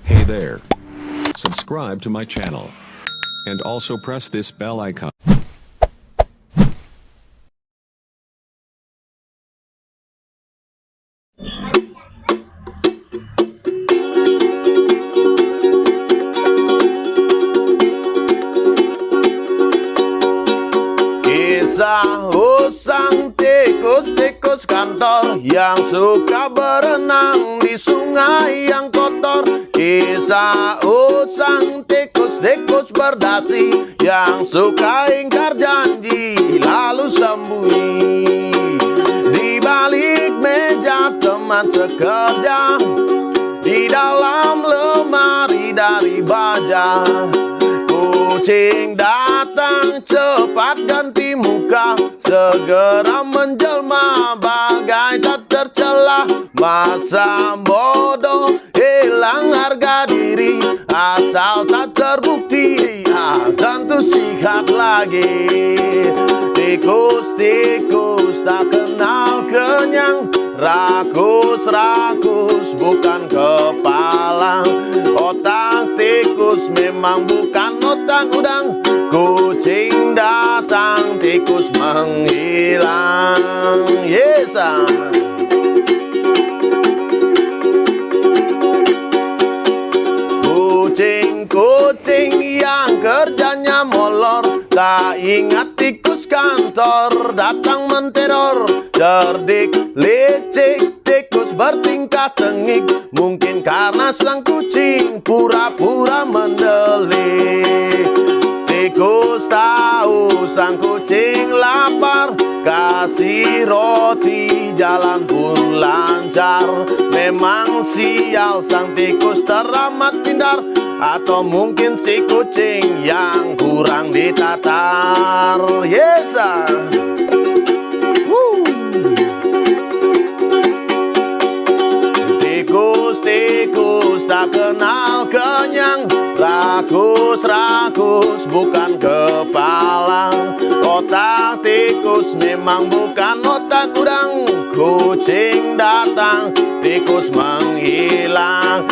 Hey there. Subscribe to my channel. And also press this bell icon. Kisah usang tikus-tikus kantor yang suka berenang di sungai yang kotor. Kisah usang tikus-tikus berdasi yang suka ingkar janji lalu sembunyi di balik meja teman sekerja, di dalam lemari dari baja. Kucing datang cepat ganti muka, segera menjelma bagai tak tercela. Masa bodoh hilang harga diri, asal tak terbukti tentu sikat lagi. Tikus-tikus tak kenal kenyang, rakus-rakus bukan kepala. Otak tikus memang bukan otak udang. Kucing datang, tikus menghilang. Yes, kucing yang kerjanya molor, tak ingat tikus kantor datang menteror. Cerdik, licik, tikus bertingkah tengik, mungkin karena sang kucing pura-pura mendelik. Tikus tahu sang kucing lapar, kasih roti jalan pun lancar. Memang sial sang tikus teramat pintar, atau mungkin si kucing yang kurang ditatar. Yes, Tikus-tikus tak kenal kenyang, rakus-rakus bukan kepala. Otak tikus memang bukan otak udang. Kucing datang, tikus menghilang.